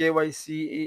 KYC